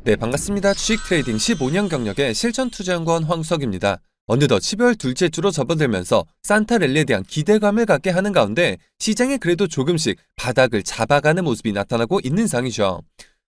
네, 반갑습니다. 주식 트레이딩 15년 경력의 실전투자연구원 황석입니다. 어느덧 12월 둘째 주로 접어들면서 산타랠리에 대한 기대감을 갖게 하는 가운데 시장이 그래도 조금씩 바닥을 잡아가는 모습이 나타나고 있는 상이죠.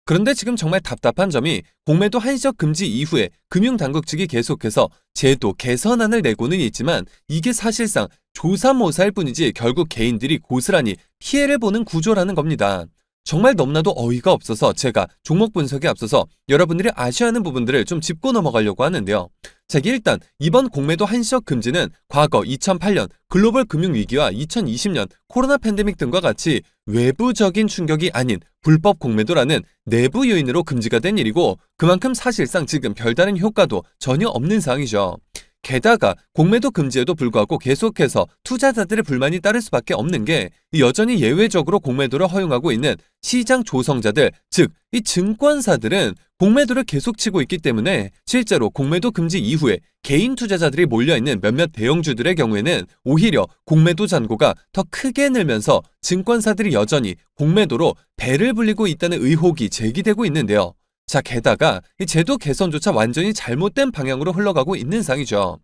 그런데 지금 정말 답답한 점이 공매도 한시적 금지 이후에 금융당국 측이 계속해서 제도 개선안을 내고는 있지만 이게 사실상 조사모사일 뿐이지 결국 개인들이 고스란히 피해를 보는 구조라는 겁니다. 정말 너무나도 어이가 없어서 제가 종목 분석에 앞서서 여러분들이 아셔야 하는 부분들을 좀 짚고 넘어가려고 하는데요. 자, 일단 이번 공매도 한시적 금지는 과거 2008년 글로벌 금융위기와 2020년 코로나 팬데믹 등과 같이 외부적인 충격이 아닌 불법 공매도라는 내부 요인으로 금지가 된 일이고 그만큼 사실상 지금 별다른 효과도 전혀 없는 상황이죠. 게다가 공매도 금지에도 불구하고 계속해서 투자자들의 불만이 따를 수밖에 없는 게 여전히 예외적으로 공매도를 허용하고 있는 시장 조성자들, 즉 이 증권사들은 공매도를 계속 치고 있기 때문에 실제로 공매도 금지 이후에 개인 투자자들이 몰려있는 몇몇 대형주들의 경우에는 오히려 공매도 잔고가 더 크게 늘면서 증권사들이 여전히 공매도로 배를 불리고 있다는 의혹이 제기되고 있는데요. 자, 게다가 이 제도 개선조차 완전히 잘못된 방향으로 흘러가고 있는 상이죠.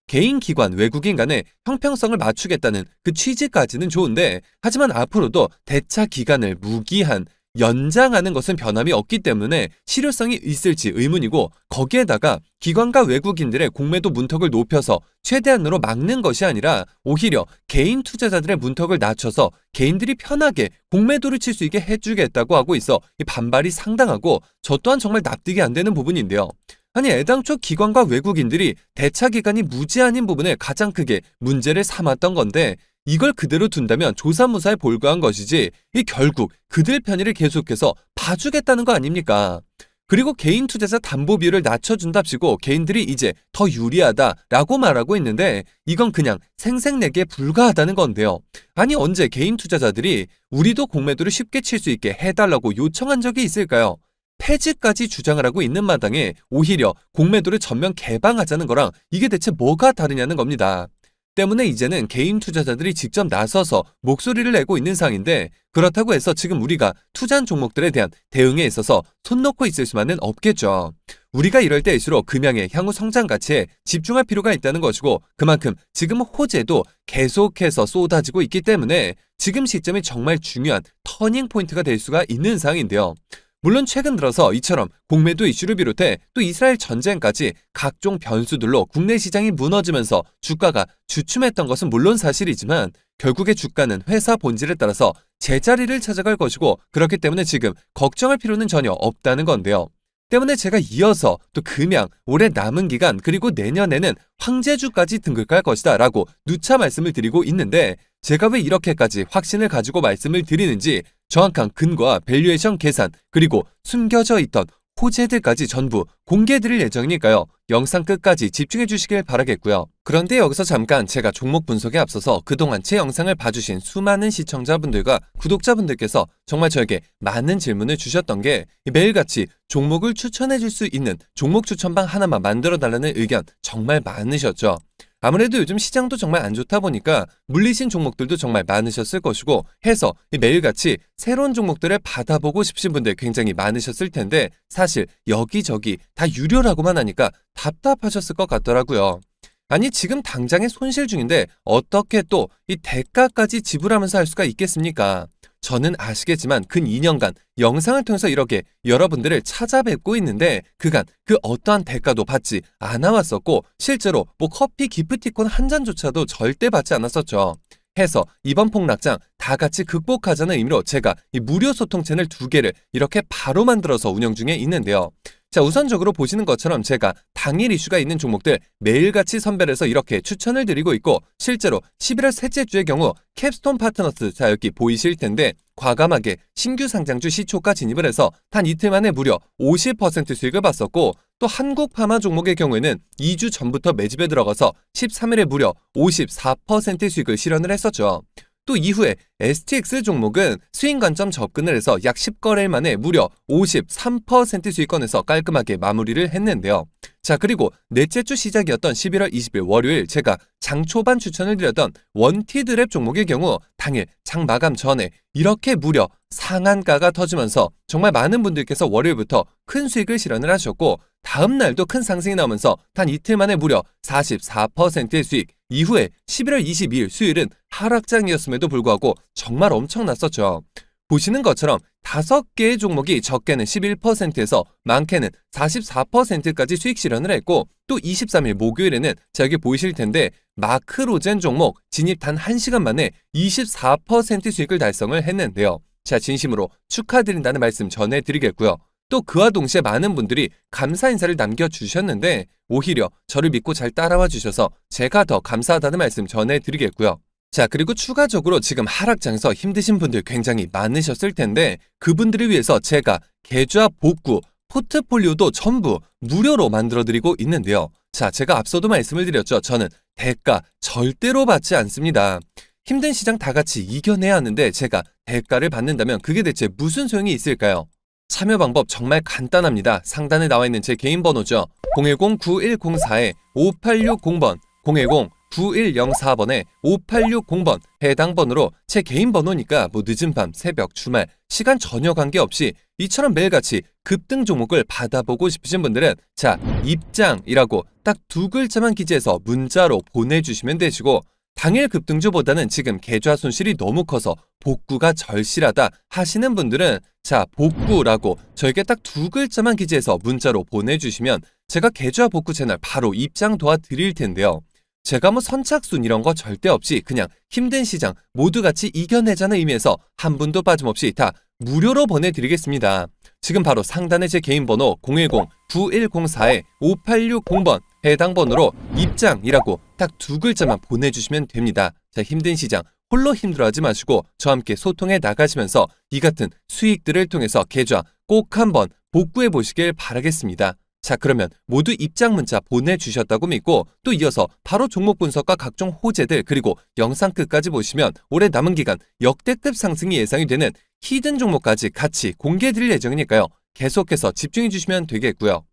개인, 기관, 외국인 간의 형평성을 맞추겠다는 그 취지까지는 좋은데 하지만 앞으로도 대차 기간을 무기한 연장하는 것은 변함이 없기 때문에 실효성이 있을지 의문이고 거기에다가 기관과 외국인들의 공매도 문턱을 높여서 최대한으로 막는 것이 아니라 오히려 개인 투자자들의 문턱을 낮춰서 개인들이 편하게 공매도를 칠 수 있게 해주겠다고 하고 있어 이 반발이 상당하고 저 또한 정말 납득이 안 되는 부분인데요. 아니 애당초 기관과 외국인들이 대차 기간이 무제한인 부분에 가장 크게 문제를 삼았던 건데 이걸 그대로 둔다면 조사무사에 불과한 것이지 이 결국 그들 편의를 계속해서 봐주겠다는 거 아닙니까? 그리고 개인 투자자 담보 비율을 낮춰준답시고 개인들이 이제 더 유리하다라고 말하고 있는데 이건 그냥 생색내기에 불과하다는 건데요. 아니 언제 개인 투자자들이 우리도 공매도를 쉽게 칠 수 있게 해달라고 요청한 적이 있을까요? 폐지까지 주장을 하고 있는 마당에 오히려 공매도를 전면 개방하자는 거랑 이게 대체 뭐가 다르냐는 겁니다. 때문에 이제는 개인 투자자들이 직접 나서서 목소리를 내고 있는 상인데 그렇다고 해서 지금 우리가 투자한 종목들에 대한 대응에 있어서 손 놓고 있을 수만은 없겠죠. 우리가 이럴 때일수록 금양의 향후 성장 가치에 집중할 필요가 있다는 것이고 그만큼 지금 호재도 계속해서 쏟아지고 있기 때문에 지금 시점이 정말 중요한 터닝 포인트가 될 수가 있는 상황인데요. 물론 최근 들어서 이처럼 공매도 이슈를 비롯해 또 이스라엘 전쟁까지 각종 변수들로 국내 시장이 무너지면서 주가가 주춤했던 것은 물론 사실이지만 결국에 주가는 회사 본질에 따라서 제자리를 찾아갈 것이고 그렇기 때문에 지금 걱정할 필요는 전혀 없다는 건데요. 때문에 제가 이어서 또 금양 올해 남은 기간 그리고 내년에는 황제주까지 등극할 것이다 라고 누차 말씀을 드리고 있는데 제가 왜 이렇게까지 확신을 가지고 말씀을 드리는지 정확한 근거와 밸류에이션 계산 그리고 숨겨져 있던 호재들까지 전부 공개해드릴 예정이니까요. 영상 끝까지 집중해 주시길 바라겠고요. 그런데 여기서 잠깐 제가 종목 분석에 앞서서 그동안 제 영상을 봐주신 수많은 시청자분들과 구독자분들께서 정말 저에게 많은 질문을 주셨던 게 매일같이 종목을 추천해 줄 수 있는 종목 추천방 하나만 만들어 달라는 의견 정말 많으셨죠. 아무래도 요즘 시장도 정말 안 좋다 보니까 물리신 종목들도 정말 많으셨을 것이고 해서 매일같이 새로운 종목들을 받아보고 싶으신 분들 굉장히 많으셨을 텐데 사실 여기저기 다 유료라고만 하니까 답답하셨을 것 같더라고요. 아니 지금 당장에 손실 중인데 어떻게 또 이 대가까지 지불하면서 할 수가 있겠습니까? 저는 아시겠지만 근 2년간 영상을 통해서 이렇게 여러분들을 찾아뵙고 있는데 그간 그 어떠한 대가도 받지 않아 왔었고 실제로 뭐 커피 기프티콘 한 잔조차도 절대 받지 않았었죠. 해서 이번 폭락장 다 같이 극복하자는 의미로 제가 이 무료 소통 채널 2개를 이렇게 바로 만들어서 운영 중에 있는데요. 자, 우선적으로 보시는 것처럼 제가 당일 이슈가 있는 종목들 매일같이 선별해서 이렇게 추천을 드리고 있고 실제로 11월 셋째 주의 경우 캡스톤 파트너스 자 여기 보이실 텐데 과감하게 신규 상장주 시초가 진입을 해서 단 이틀 만에 무려 50% 수익을 봤었고 또 한국파마 종목의 경우에는 2주 전부터 매집에 들어가서 13일에 무려 54% 수익을 실현을 했었죠. 또 이후에 STX 종목은 스윙 관점 접근을 해서 약 10거래일 만에 무려 53% 수익권에서 깔끔하게 마무리를 했는데요. 자, 그리고 넷째 주 시작이었던 11월 20일 월요일 제가 장 초반 추천을 드렸던 원티드랩 종목의 경우 당일 장 마감 전에 이렇게 무려 상한가가 터지면서 정말 많은 분들께서 월요일부터 큰 수익을 실현을 하셨고 다음 날도 큰 상승이 나오면서 단 이틀 만에 무려 44%의 수익, 이후에 11월 22일 수요일은 하락장이었음에도 불구하고 정말 엄청났었죠. 보시는 것처럼 5개의 종목이 적게는 11%에서 많게는 44%까지 수익 실현을 했고 또 23일 목요일에는 자 여기 보이실 텐데 마크로젠 종목 진입 단 1시간 만에 24% 수익을 달성을 했는데요. 자, 진심으로 축하드린다는 말씀 전해드리겠고요. 또 그와 동시에 많은 분들이 감사 인사를 남겨주셨는데 오히려 저를 믿고 잘 따라와 주셔서 제가 더 감사하다는 말씀 전해드리겠고요. 자, 그리고 추가적으로 지금 하락장에서 힘드신 분들 굉장히 많으셨을 텐데 그분들을 위해서 제가 계좌 복구, 포트폴리오도 전부 무료로 만들어드리고 있는데요. 자, 제가 앞서도 말씀을 드렸죠. 저는 대가 절대로 받지 않습니다. 힘든 시장 다 같이 이겨내야 하는데 제가 대가를 받는다면 그게 대체 무슨 소용이 있을까요? 참여 방법 정말 간단합니다. 상단에 나와 있는 제 개인 번호죠. 010-9104-5860번, 010-9104번에 5860번 해당 번호로 제 개인 번호니까 뭐 늦은 밤, 새벽, 주말, 시간 전혀 관계없이 이처럼 매일같이 급등 종목을 받아보고 싶으신 분들은 자, 입장이라고 딱 2글자만 기재해서 문자로 보내주시면 되시고 당일 급등주보다는 지금 계좌 손실이 너무 커서 복구가 절실하다 하시는 분들은 자, 복구라고 저에게 딱 2글자만 기재해서 문자로 보내주시면 제가 계좌 복구 채널 바로 입장 도와드릴 텐데요. 제가 뭐 선착순 이런 거 절대 없이 그냥 힘든 시장 모두 같이 이겨내자는 의미에서 한 분도 빠짐없이 다 무료로 보내드리겠습니다. 지금 바로 상단에 제 개인 번호 010-9104-5860번 해당 번호로 입장이라고 딱 2글자만 보내주시면 됩니다. 자, 힘든 시장 홀로 힘들어하지 마시고 저와 함께 소통해 나가시면서 이 같은 수익들을 통해서 계좌 꼭 한번 복구해 보시길 바라겠습니다. 자, 그러면 모두 입장 문자 보내주셨다고 믿고 또 이어서 바로 종목 분석과 각종 호재들 그리고 영상 끝까지 보시면 올해 남은 기간 역대급 상승이 예상이 되는 히든 종목까지 같이 공개해드릴 예정이니까요. 계속해서 집중해 주시면 되겠고요.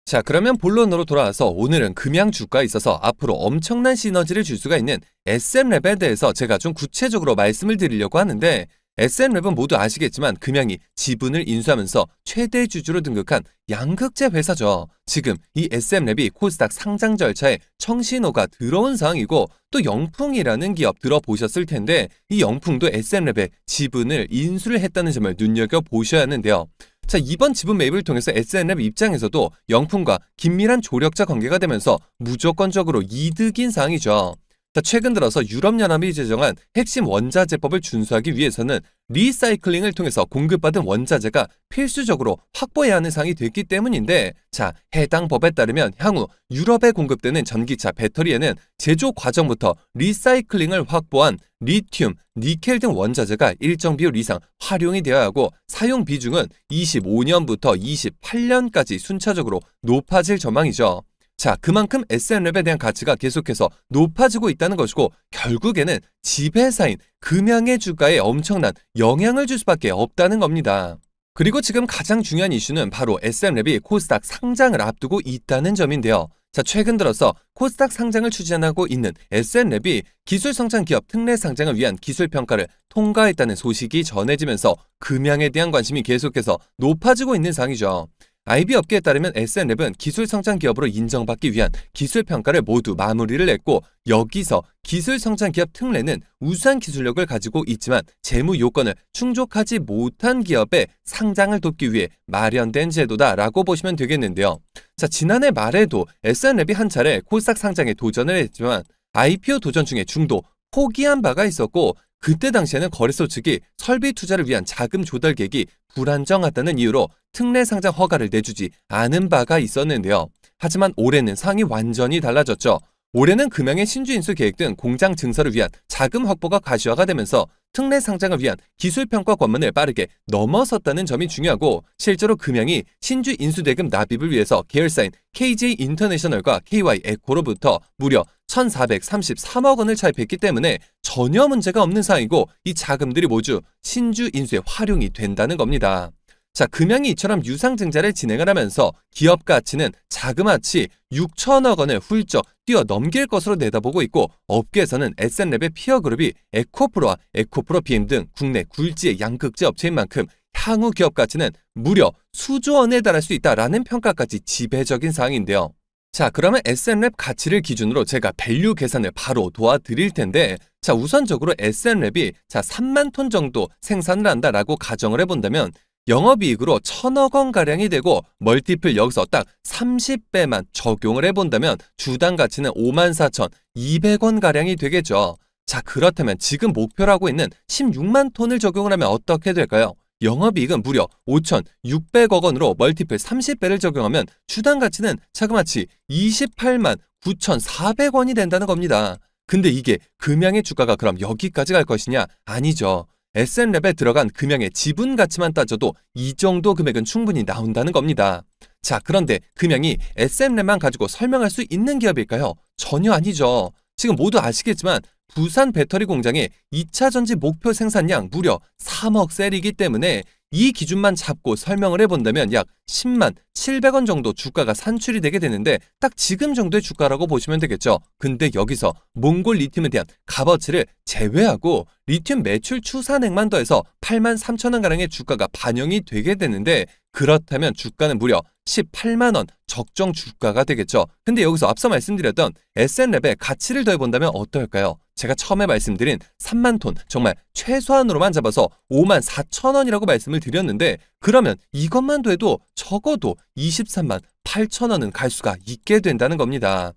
자, 그러면 본론으로 돌아와서 오늘은 금양 주가에 있어서 앞으로 엄청난 시너지를 줄 수가 있는 SM랩에 대해서 제가 좀 구체적으로 말씀을 드리려고 하는데 SM랩은 모두 아시겠지만 금양이 지분을 인수하면서 최대 주주로 등극한 양극재 회사죠. 지금 이 SM랩이 코스닥 상장 절차에 청신호가 들어온 상황이고 또 영풍이라는 기업 들어보셨을 텐데 이 영풍도 SM랩의 지분을 인수를 했다는 점을 눈여겨보셔야 하는데요. 자, 이번 지분 매입을 통해서 SM랩 입장에서도 영풍과 긴밀한 조력자 관계가 되면서 무조건적으로 이득인 상황이죠. 자, 최근 들어서 유럽연합이 제정한 핵심 원자재법을 준수하기 위해서는 리사이클링을 통해서 공급받은 원자재가 필수적으로 확보해야 하는 상황이 됐기 때문인데 자, 해당 법에 따르면 향후 유럽에 공급되는 전기차 배터리에는 제조 과정부터 리사이클링을 확보한 리튬, 니켈 등 원자재가 일정 비율 이상 활용이 되어야 하고 사용 비중은 25년부터 28년까지 순차적으로 높아질 전망이죠. 자, 그만큼 SM랩에 대한 가치가 계속해서 높아지고 있다는 것이고 결국에는 지배사인 금양의 주가에 엄청난 영향을 줄 수밖에 없다는 겁니다. 그리고 지금 가장 중요한 이슈는 바로 SM랩이 코스닥 상장을 앞두고 있다는 점인데요. 자, 최근 들어서 코스닥 상장을 추진하고 있는 SM랩이 기술성장 기업 특례 상장을 위한 기술평가를 통과했다는 소식이 전해지면서 금양에 대한 관심이 계속해서 높아지고 있는 상황이죠. IB 업계에 따르면 SM랩은 기술성장 기업으로 인정받기 위한 기술평가를 모두 마무리를 했고 여기서 기술성장 기업 특례는 우수한 기술력을 가지고 있지만 재무 요건을 충족하지 못한 기업의 상장을 돕기 위해 마련된 제도다라고 보시면 되겠는데요. 자, 지난해 말에도 SM랩이 한 차례 코스닥 상장에 도전을 했지만 IPO 도전 중에 중도 포기한 바가 있었고 그때 당시에는 거래소 측이 설비 투자를 위한 자금 조달 계획이 불안정하다는 이유로 특례 상장 허가를 내주지 않은 바가 있었는데요. 하지만 올해는 상황이 완전히 달라졌죠. 올해는 금양의 신주 인수 계획 등 공장 증설을 위한 자금 확보가 가시화가 되면서 특례 상장을 위한 기술평가 관문을 빠르게 넘어섰다는 점이 중요하고 실제로 금양이 신주 인수 대금 납입을 위해서 계열사인 KJ 인터내셔널과 KY 에코로부터 무려 1,433억 원을 차입했기 때문에 전혀 문제가 없는 상황이고 이 자금들이 모두 신주 인수에 활용이 된다는 겁니다. 자, 금양이 이처럼 유상증자를 진행을 하면서 기업 가치는 자그마치 6천억 원을 훌쩍 뛰어넘길 것으로 내다보고 있고, 업계에서는 SNL의 피어그룹이 에코프로와 에코프로 BM 등 국내 굴지의 양극재 업체인 만큼 향후 기업 가치는 무려 수조 원에 달할 수 있다라는 평가까지 지배적인 사항인데요. 자, 그러면 SN랩 가치를 기준으로 제가 밸류 계산을 바로 도와드릴 텐데, 자, 우선적으로 SN랩이 3만 톤 정도 생산을 한다라고 가정을 해본다면 영업이익으로 1,000억 원가량이 되고, 멀티플 여기서 딱 30배만 적용을 해본다면 주당 가치는 54,200원가량이 되겠죠. 자, 그렇다면 지금 목표라고 있는 16만 톤을 적용을 하면 어떻게 될까요? 영업이익은 무려 5,600억 원으로 멀티플 30배를 적용하면 주당 가치는 자그마치 28만 9,400원이 된다는 겁니다. 근데 이게 금양의 주가가 그럼 여기까지 갈 것이냐? 아니죠. SN랩에 들어간 금양의 지분 가치만 따져도 이 정도 금액은 충분히 나온다는 겁니다. 자, 그런데 금양이 SN랩만 가지고 설명할 수 있는 기업일까요? 전혀 아니죠. 지금 모두 아시겠지만 부산 배터리 공장의 2차 전지 목표 생산량 무려 3억 셀이기 때문에 이 기준만 잡고 설명을 해본다면 약 10만 700원 정도 주가가 산출이 되게 되는데, 딱 지금 정도의 주가라고 보시면 되겠죠. 근데 여기서 몽골 리튬에 대한 값어치를 제외하고 리튬 매출 추산액만 더해서 8만 3천 원가량의 주가가 반영이 되게 되는데, 그렇다면 주가는 무려 18만 원 적정 주가가 되겠죠. 근데 여기서 앞서 말씀드렸던 SN랩의 가치를 더해본다면 어떨까요? 제가 처음에 말씀드린 3만 톤 정말 최소한으로만 잡아서 5만 4천 원이라고 말씀을 드렸는데, 그러면 이것만 더해도 적어도 23만 8천 원은 갈 수가 있게 된다는 겁니다.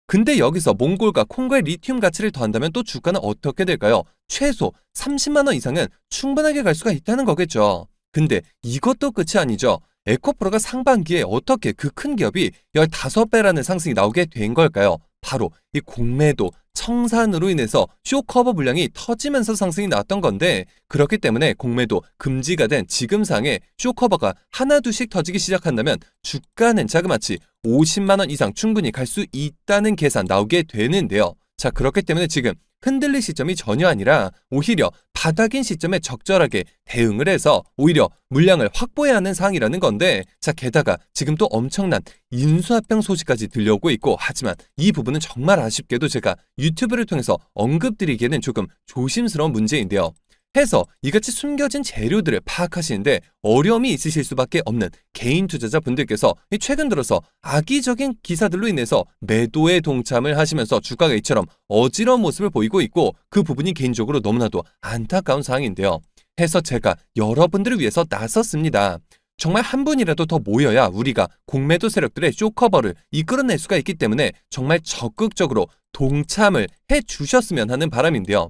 근데 여기서 몽골과 콩고의 리튬 가치를 더한다면 또 주가는 어떻게 될까요? 최소 30만 원 이상은 충분하게 갈 수가 있다는 거겠죠. 근데 이것도 끝이 아니죠. 에코프로가 상반기에 어떻게 그 큰 기업이 15배라는 상승이 나오게 된 걸까요? 바로 이 공매도 청산으로 인해서 쇼커버 물량이 터지면서 상승이 나왔던 건데, 그렇기 때문에 공매도 금지가 된 지금 상에 쇼커버가 하나둘씩 터지기 시작한다면 주가는 자그마치 50만 원 이상 충분히 갈 수 있다는 계산 나오게 되는데요. 자, 그렇기 때문에 지금 흔들릴 시점이 전혀 아니라 오히려 바닥인 시점에 적절하게 대응을 해서 오히려 물량을 확보해야 하는 상황이라는 건데, 자, 게다가 지금 또 엄청난 인수합병 소식까지 들려오고 있고, 하지만 이 부분은 정말 아쉽게도 제가 유튜브를 통해서 언급드리기에는 조금 조심스러운 문제인데요. 해서 이같이 숨겨진 재료들을 파악하시는데 어려움이 있으실 수밖에 없는 개인 투자자분들께서 최근 들어서 악의적인 기사들로 인해서 매도에 동참을 하시면서 주가가 이처럼 어지러운 모습을 보이고 있고, 그 부분이 개인적으로 너무나도 안타까운 상황인데요. 해서 제가 여러분들을 위해서 나섰습니다. 정말 한 분이라도 더 모여야 우리가 공매도 세력들의 쇼커버를 이끌어낼 수가 있기 때문에 정말 적극적으로 동참을 해주셨으면 하는 바람인데요.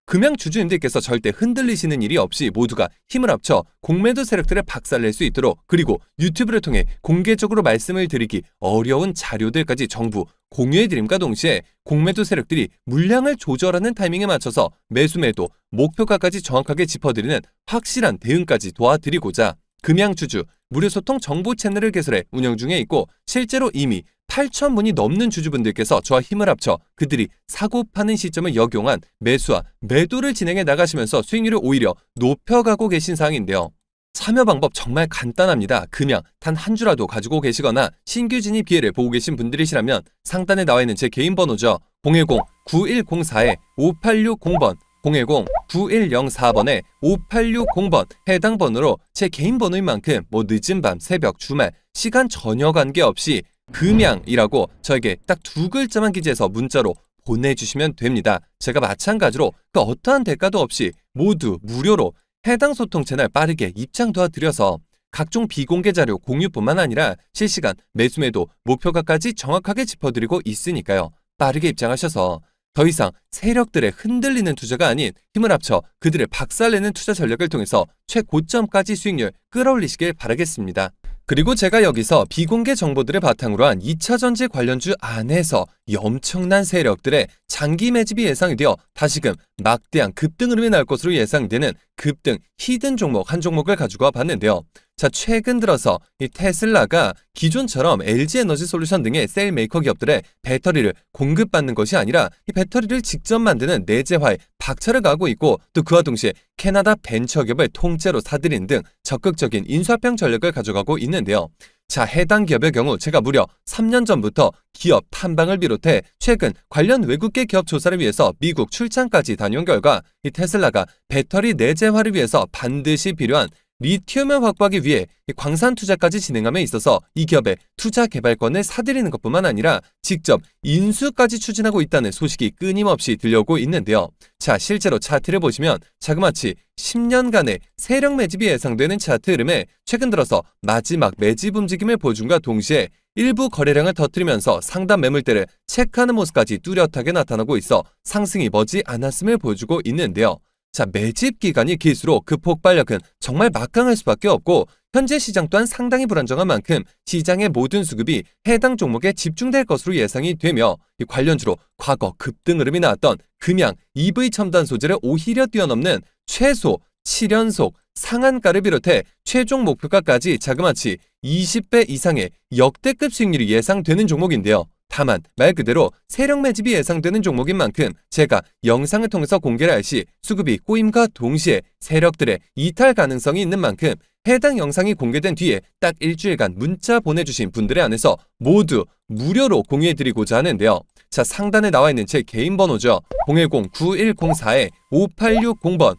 금양 주주님들께서 절대 흔들리시는 일이 없이 모두가 힘을 합쳐 공매도 세력들을 박살낼 수 있도록, 그리고 유튜브를 통해 공개적으로 말씀을 드리기 어려운 자료들까지 정부 공유해드림과 동시에 공매도 세력들이 물량을 조절하는 타이밍에 맞춰서 매수 매도 목표가까지 정확하게 짚어드리는 확실한 대응까지 도와드리고자 금양 주주 무료 소통 정보 채널을 개설해 운영 중에 있고, 실제로 이미 8,000분이 넘는 주주분들께서 저와 힘을 합쳐 그들이 사고 파는 시점을 역용한 매수와 매도를 진행해 나가시면서 수익률을 오히려 높여가고 계신 상황인데요. 참여 방법 정말 간단합니다. 금양 단 한 주라도 가지고 계시거나 신규 진입 기회를 보고 계신 분들이시라면 상단에 나와 있는 제 개인 번호죠. 010-9104-5860번 010-9104번에 5860번 해당 번호로 제 개인 번호인 만큼 늦은 밤, 새벽, 주말, 시간 전혀 관계없이 금양이라고 저에게 딱 2글자만 기재해서 문자로 보내주시면 됩니다. 제가 마찬가지로 그 어떠한 대가도 없이 모두 무료로 해당 소통 채널 빠르게 입장 도와드려서 각종 비공개 자료 공유뿐만 아니라 실시간 매수매도 목표가까지 정확하게 짚어드리고 있으니까요. 빠르게 입장하셔서 더 이상 세력들의 흔들리는 투자가 아닌 힘을 합쳐 그들을 박살내는 투자 전략을 통해서 최고점까지 수익률 끌어올리시길 바라겠습니다. 그리고 제가 여기서 비공개 정보들을 바탕으로 한 2차 전지 관련주 안에서 이 엄청난 세력들의 장기 매집이 예상이 되어 다시금 막대한 급등 흐름이 날 것으로 예상되는 급등 히든 종목 한 종목을 가지고 봤는데요. 자, 최근 들어서 이 테슬라가 기존처럼 LG에너지솔루션 등의 셀 메이커 기업들의 배터리를 공급받는 것이 아니라 이 배터리를 직접 만드는 내재화에 박차를 가하고 있고, 또 그와 동시에 캐나다 벤처기업을 통째로 사들이는 등 적극적인 인수합병 전략을 가져가고 있는데요. 자, 해당 기업의 경우 제가 무려 3년 전부터 기업 탐방을 비롯해 최근 관련 외국계 기업 조사를 위해서 미국 출장까지 다녀온 결과 이 테슬라가 배터리 내재화를 위해서 반드시 필요한 리튬을 확보하기 위해 광산 투자까지 진행함에 있어서 이 기업의 투자 개발권을 사들이는 것뿐만 아니라 직접 인수까지 추진하고 있다는 소식이 끊임없이 들려오고 있는데요. 자, 실제로 차트를 보시면 자그마치 10년간의 세력 매집이 예상되는 차트 흐름에 최근 들어서 마지막 매집 움직임을 보여준과 동시에 일부 거래량을 터뜨리면서 상단 매물대를 체크하는 모습까지 뚜렷하게 나타나고 있어 상승이 머지 않았음을 보여주고 있는데요. 자, 매집 기간이 길수록 그 폭발력은 정말 막강할 수밖에 없고, 현재 시장 또한 상당히 불안정한 만큼 시장의 모든 수급이 해당 종목에 집중될 것으로 예상이 되며, 이 관련주로 과거 급등 흐름이 나왔던 금양, EV 첨단 소재를 오히려 뛰어넘는 최소 7연속 상한가를 비롯해 최종 목표가까지 자그마치 20배 이상의 역대급 수익률이 예상되는 종목인데요. 다만 말 그대로 세력 매집이 예상되는 종목인 만큼 제가 영상을 통해서 공개를 할 시 수급이 꼬임과 동시에 세력들의 이탈 가능성이 있는 만큼 해당 영상이 공개된 뒤에 딱 일주일간 문자 보내주신 분들에 한해서 모두 무료로 공유해드리고자 하는데요. 자, 상단에 나와 있는 제 개인 번호죠. 010-9104-5860번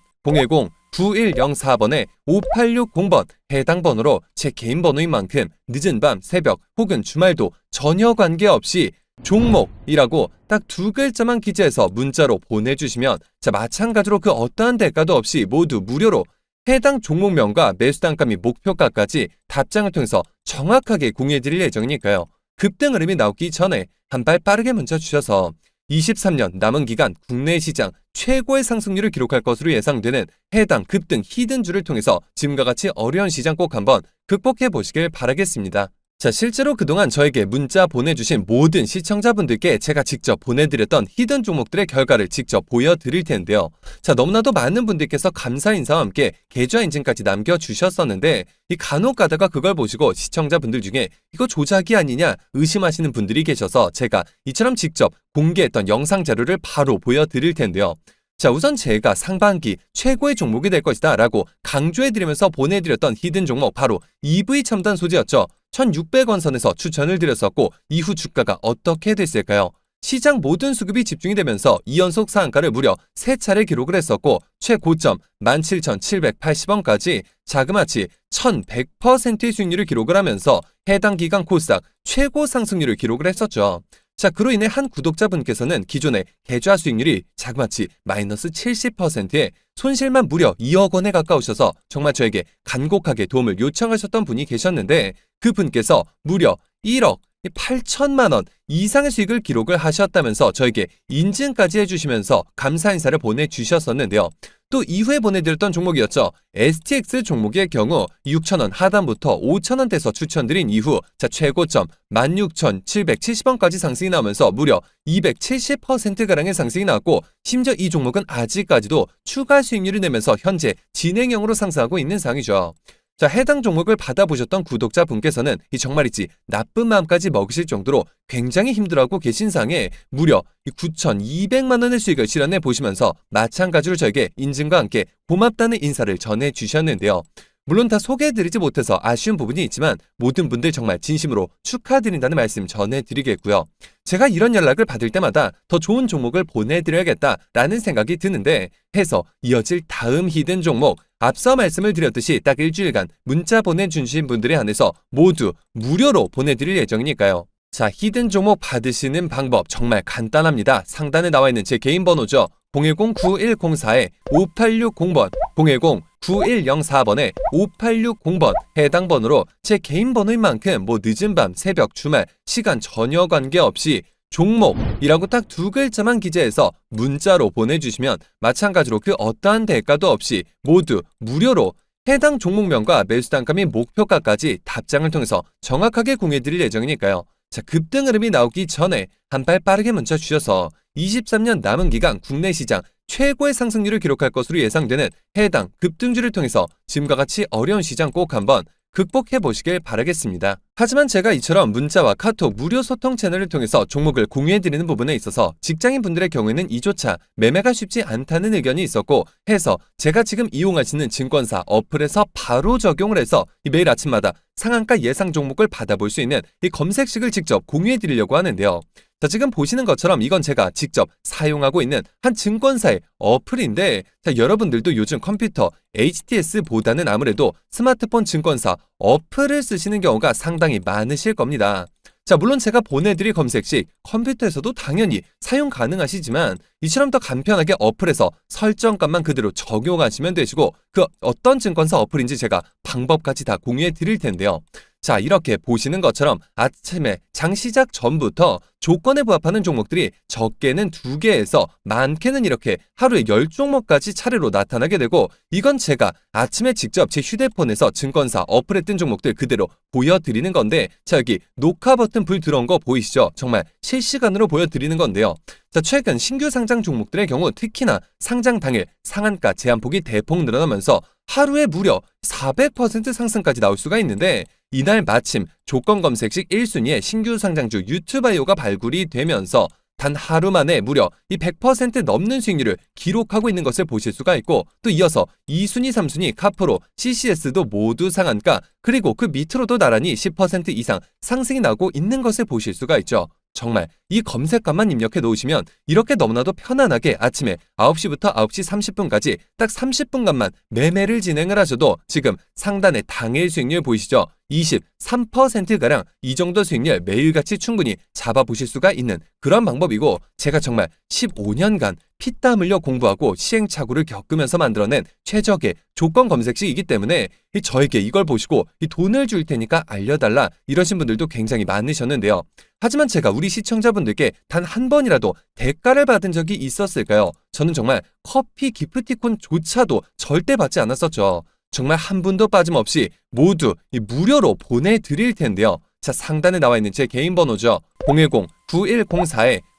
010-9104번에 5860번 해당 번호로 제 개인 번호인 만큼 늦은 밤, 새벽 혹은 주말도 전혀 관계없이 종목이라고 딱 두 글자만 기재해서 문자로 보내주시면, 자, 마찬가지로 그 어떠한 대가도 없이 모두 무료로 해당 종목명과 매수 단가 및 목표가까지 답장을 통해서 정확하게 공유해드릴 예정이니까요. 급등 흐름이 나오기 전에 한 발 빠르게 문자 주셔서 23년 남은 기간 국내 시장 최고의 상승률을 기록할 것으로 예상되는 해당 급등 히든주를 통해서 지금과 같이 어려운 시장 꼭 한번 극복해 보시길 바라겠습니다. 자, 실제로 그동안 저에게 문자 보내주신 모든 시청자분들께 제가 직접 보내드렸던 히든 종목들의 결과를 직접 보여드릴 텐데요. 자, 너무나도 많은 분들께서 감사 인사와 함께 계좌 인증까지 남겨주셨었는데, 이 간혹 가다가 그걸 보시고 시청자분들 중에 이거 조작이 아니냐 의심하시는 분들이 계셔서 제가 이처럼 직접 공개했던 영상 자료를 바로 보여드릴 텐데요. 자, 우선 제가 상반기 최고의 종목이 될 것이다 라고 강조해드리면서 보내드렸던 히든 종목 바로 EV 첨단 소재였죠. 1600원 선에서 추천을 드렸었고, 이후 주가가 어떻게 됐을까요? 시장 모든 수급이 집중이 되면서 2연속 상한가를 무려 3차례 기록을 했었고, 최고점 17,780원까지 자그마치 1100%의 수익률을 기록을 하면서 해당 기간 코스닥 최고 상승률을 기록을 했었죠. 자, 그로 인해 한 구독자분께서는 기존의 계좌 수익률이 자그마치 마이너스 70%에 손실만 무려 2억 원에 가까우셔서 정말 저에게 간곡하게 도움을 요청하셨던 분이 계셨는데, 그분께서 무려 1억 8천만 원 이상의 수익을 기록을 하셨다면서 저에게 인증까지 해주시면서 감사 인사를 보내주셨었는데요. 또 이후에 보내드렸던 종목이었죠. STX 종목의 경우 6,000원 하단부터 5,000원대에서 추천드린 이후 자, 최고점 16,770원까지 상승이 나오면서 무려 270%가량의 상승이 나왔고, 심지어 이 종목은 아직까지도 추가 수익률을 내면서 현재 진행형으로 상승하고 있는 상황이죠. 자, 해당 종목을 받아보셨던 구독자분께서는 이 정말이지 나쁜 마음까지 먹으실 정도로 굉장히 힘들어하고 계신 상황에 무려 9,200만 원의 수익을 실현해 보시면서 마찬가지로 저에게 인증과 함께 고맙다는 인사를 전해주셨는데요. 물론 다 소개해드리지 못해서 아쉬운 부분이 있지만 모든 분들 정말 진심으로 축하드린다는 말씀 전해드리겠고요. 제가 이런 연락을 받을 때마다 더 좋은 종목을 보내드려야겠다라는 생각이 드는데, 해서 이어질 다음 히든 종목, 앞서 말씀을 드렸듯이 딱 일주일간 문자 보내주신 분들에 한해서 모두 무료로 보내드릴 예정이니까요. 자, 히든 종목 받으시는 방법 정말 간단합니다. 상단에 나와 있는 제 개인 번호죠. 010-9104-5860번 010-9104번에 5860번 해당 번호로 제 개인 번호인 만큼 뭐 늦은 밤, 새벽, 주말 시간 전혀 관계없이 종목이라고 딱 두 글자만 기재해서 문자로 보내주시면 마찬가지로 그 어떠한 대가도 없이 모두 무료로 해당 종목명과 매수 단가 및 목표가까지 답장을 통해서 정확하게 공유해드릴 예정이니까요. 자, 급등 흐름이 나오기 전에 한 발 빠르게 문자 주셔서 23년 남은 기간 국내 시장 최고의 상승률을 기록할 것으로 예상되는 해당 급등주를 통해서 지금과 같이 어려운 시장 꼭 한번 극복해 보시길 바라겠습니다. 하지만 제가 이처럼 문자와 카톡 무료 소통 채널을 통해서 종목을 공유해드리는 부분에 있어서 직장인분들의 경우에는 이조차 매매가 쉽지 않다는 의견이 있었고 해서 제가 지금 이용하시는 증권사 어플에서 바로 적용을 해서 매일 아침마다 상한가 예상 종목을 받아볼 수 있는 이 검색식을 직접 공유해드리려고 하는데요. 자, 지금 보시는 것처럼 이건 제가 직접 사용하고 있는 한 증권사의 어플인데, 자, 여러분들도 요즘 컴퓨터 HTS보다는 아무래도 스마트폰 증권사 어플을 쓰시는 경우가 상당히 많으실 겁니다. 자, 물론 제가 보내드릴 검색식 컴퓨터에서도 당연히 사용 가능하시지만 이처럼 더 간편하게 어플에서 설정값만 그대로 적용하시면 되시고 그 어떤 증권사 어플인지 제가 방법까지 다 공유해 드릴 텐데요. 자, 이렇게 보시는 것처럼 아침에 장 시작 전부터 조건에 부합하는 종목들이 적게는 2개에서 많게는 이렇게 하루에 10종목까지 차례로 나타나게 되고 이건 제가 아침에 직접 제 휴대폰에서 증권사 어플에 뜬 종목들 그대로 보여드리는 건데 자, 여기 녹화 버튼 불 들어온 거 보이시죠? 정말 실시간으로 보여드리는 건데요. 자, 최근 신규 상장 종목들의 경우 특히나 상장 당일 상한가 제한폭이 대폭 늘어나면서 하루에 무려 400% 상승까지 나올 수가 있는데 이날 마침 조건 검색식 1순위에 신규 상장주 유튜바이오가 발굴이 되면서 단 하루 만에 무려 이 100% 넘는 수익률을 기록하고 있는 것을 보실 수가 있고 또 이어서 2순위, 3순위 카프로, CCS도 모두 상한가 그리고 그 밑으로도 나란히 10% 이상 상승이 나고 있는 것을 보실 수가 있죠. 정말 이 검색값만 입력해 놓으시면 이렇게 너무나도 편안하게 아침에 9시부터 9시 30분까지 딱 30분간만 매매를 진행을 하셔도 지금 상단의 당일 수익률 보이시죠? 23%가량 이 정도 수익률 매일같이 충분히 잡아보실 수가 있는 그런 방법이고 제가 정말 15년간 피땀 흘려 공부하고 시행착오를 겪으면서 만들어낸 최적의 조건 검색식이기 때문에 저에게 이걸 보시고 돈을 줄 테니까 알려달라 이러신 분들도 굉장히 많으셨는데요. 하지만 제가 우리 시청자분들께 단 한 번이라도 대가를 받은 적이 있었을까요? 저는 정말 커피 기프티콘조차도 절대 받지 않았었죠. 정말 한 분도 빠짐없이 모두 무료로 보내드릴 텐데요. 자, 상단에 나와 있는 제 개인 번호죠.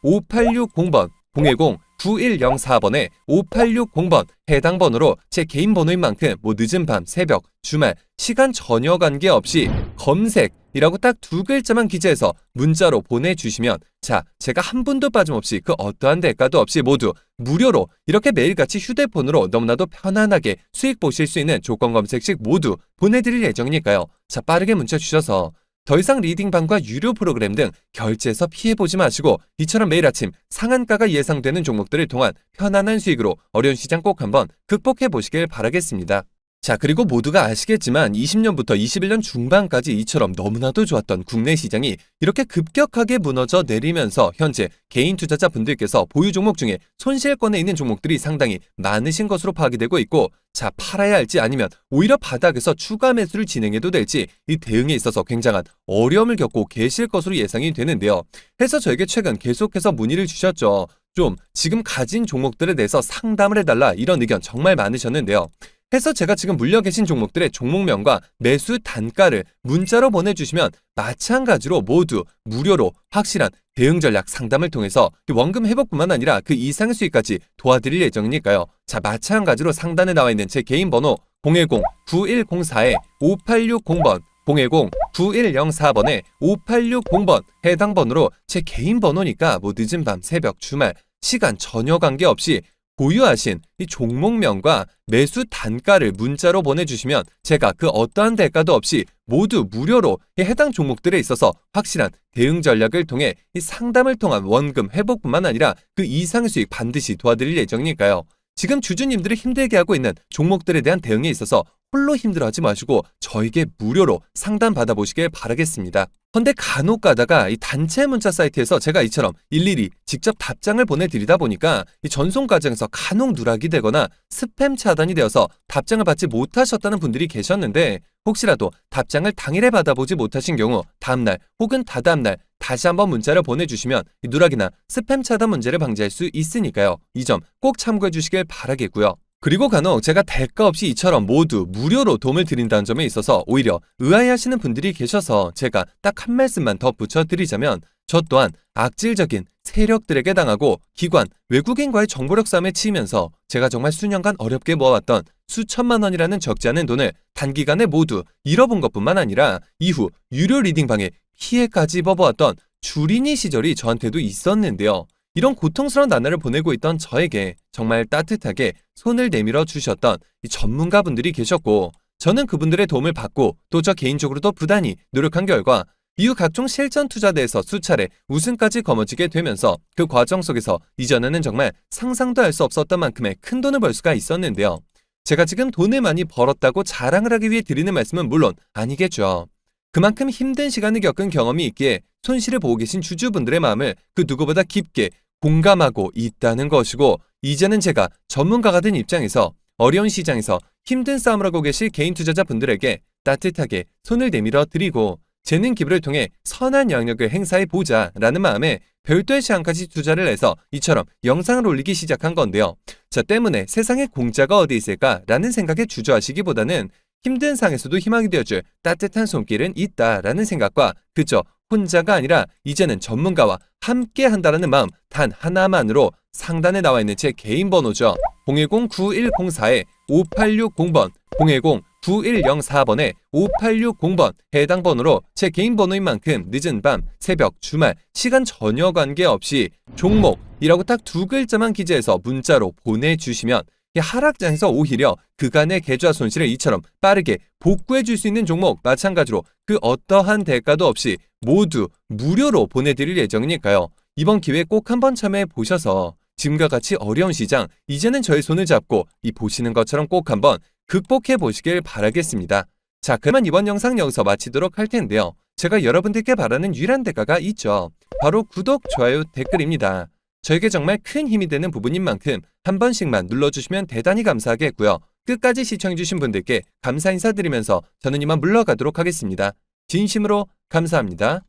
010-9104-5860번 010-9104번에 5860번 해당 번호로 제 개인 번호인 만큼 늦은 밤, 새벽, 주말, 시간 전혀 관계없이 검색이라고 딱 2글자만 기재해서 문자로 보내주시면 자, 제가 한 분도 빠짐없이 그 어떠한 대가도 없이 모두 무료로 이렇게 매일같이 휴대폰으로 너무나도 편안하게 수익 보실 수 있는 조건 검색식 모두 보내드릴 예정이니까요. 자, 빠르게 문자 주셔서 더 이상 리딩방과 유료 프로그램 등 결제해서 피해보지 마시고 이처럼 매일 아침 상한가가 예상되는 종목들을 통한 편안한 수익으로 어려운 시장 꼭 한번 극복해 보시길 바라겠습니다. 자, 그리고 모두가 아시겠지만 20년부터 21년 중반까지 이처럼 너무나도 좋았던 국내 시장이 이렇게 급격하게 무너져 내리면서 현재 개인 투자자분들께서 보유 종목 중에 손실권에 있는 종목들이 상당히 많으신 것으로 파악이 되고 있고 자, 팔아야 할지 아니면 오히려 바닥에서 추가 매수를 진행해도 될지 이 대응에 있어서 굉장한 어려움을 겪고 계실 것으로 예상이 되는데요. 해서 저에게 최근 계속해서 문의를 주셨죠. 좀 지금 가진 종목들에 대해서 상담을 해달라 이런 의견 정말 많으셨는데요. 해서 제가 지금 물려 계신 종목들의 종목명과 매수 단가를 문자로 보내주시면 마찬가지로 모두 무료로 확실한 대응 전략 상담을 통해서 원금 회복뿐만 아니라 그 이상의 수익까지 도와드릴 예정이니까요. 자, 마찬가지로 상단에 나와 있는 제 개인 번호 010-9104-5860번 010-9104번에 5860번 해당 번호로 제 개인 번호니까 늦은 밤, 새벽, 주말 시간 전혀 관계없이 보유하신 이 종목명과 매수 단가를 문자로 보내주시면 제가 그 어떠한 대가도 없이 모두 무료로 이 해당 종목들에 있어서 확실한 대응 전략을 통해 이 상담을 통한 원금 회복뿐만 아니라 그 이상의 수익 반드시 도와드릴 예정이니까요. 지금 주주님들을 힘들게 하고 있는 종목들에 대한 대응에 있어서 홀로 힘들어하지 마시고 저에게 무료로 상담 받아보시길 바라겠습니다. 그런데 간혹 가다가 이 단체 문자 사이트에서 제가 이처럼 일일이 직접 답장을 보내드리다 보니까 이 전송 과정에서 간혹 누락이 되거나 스팸 차단이 되어서 답장을 받지 못하셨다는 분들이 계셨는데 혹시라도 답장을 당일에 받아보지 못하신 경우 다음날 혹은 다다음날 다시 한번 문자를 보내주시면 누락이나 스팸 차단 문제를 방지할 수 있으니까요. 이 점 꼭 참고해 주시길 바라겠고요. 그리고 간혹 제가 대가 없이 이처럼 모두 무료로 도움을 드린다는 점에 있어서 오히려 의아해하시는 분들이 계셔서 제가 딱 한 말씀만 더 붙여드리자면 저 또한 악질적인 세력들에게 당하고 기관, 외국인과의 정보력 싸움에 치이면서 제가 정말 수년간 어렵게 모아왔던 수천만 원이라는 적지 않은 돈을 단기간에 모두 잃어본 것뿐만 아니라 이후 유료 리딩방에 피해까지 입어보았던 주린이 시절이 저한테도 있었는데요. 이런 고통스러운 나날을 보내고 있던 저에게 정말 따뜻하게 손을 내밀어 주셨던 이 전문가분들이 계셨고 저는 그분들의 도움을 받고 또 저 개인적으로도 부단히 노력한 결과 이후 각종 실전 투자대에서 수차례 우승까지 거머쥐게 되면서 그 과정 속에서 이전에는 정말 상상도 할 수 없었던 만큼의 큰 돈을 벌 수가 있었는데요. 제가 지금 돈을 많이 벌었다고 자랑을 하기 위해 드리는 말씀은 물론 아니겠죠. 그만큼 힘든 시간을 겪은 경험이 있기에 손실을 보고 계신 주주분들의 마음을 그 누구보다 깊게 공감하고 있다는 것이고 이제는 제가 전문가가 된 입장에서 어려운 시장에서 힘든 싸움을 하고 계실 개인 투자자분들에게 따뜻하게 손을 내밀어 드리고 재능 기부를 통해 선한 영향력을 행사해보자 라는 마음에 별도의 시간까지 투자를 해서 이처럼 영상을 올리기 시작한 건데요. 저 때문에 세상에 공짜가 어디 있을까 라는 생각에 주저하시기보다는 힘든 상에서도 희망이 되어줄 따뜻한 손길은 있다라는 생각과 그저 혼자가 아니라 이제는 전문가와 함께 한다라는 마음 단 하나만으로 상단에 나와 있는 제 개인 번호죠. 010-9104-5860번 010-9104번에 5860번 해당 번호로 제 개인 번호인 만큼 늦은 밤, 새벽, 주말, 시간 전혀 관계없이 종목이라고 딱 두 글자만 기재해서 문자로 보내주시면 하락장에서 오히려 그간의 계좌 손실을 이처럼 빠르게 복구해 줄 수 있는 종목 마찬가지로 그 어떠한 대가도 없이 모두 무료로 보내드릴 예정이니까요. 이번 기회에 꼭 한번 참여해 보셔서 지금과 같이 어려운 시장 이제는 저의 손을 잡고 이 보시는 것처럼 꼭 한번 극복해 보시길 바라겠습니다. 자, 그만 이번 영상 여기서 마치도록 할 텐데요. 제가 여러분들께 바라는 유일한 대가가 있죠. 바로 구독, 좋아요, 댓글입니다. 저에게 정말 큰 힘이 되는 부분인 만큼 한 번씩만 눌러주시면 대단히 감사하겠고요. 끝까지 시청해주신 분들께 감사 인사드리면서 저는 이만 물러가도록 하겠습니다. 진심으로 감사합니다.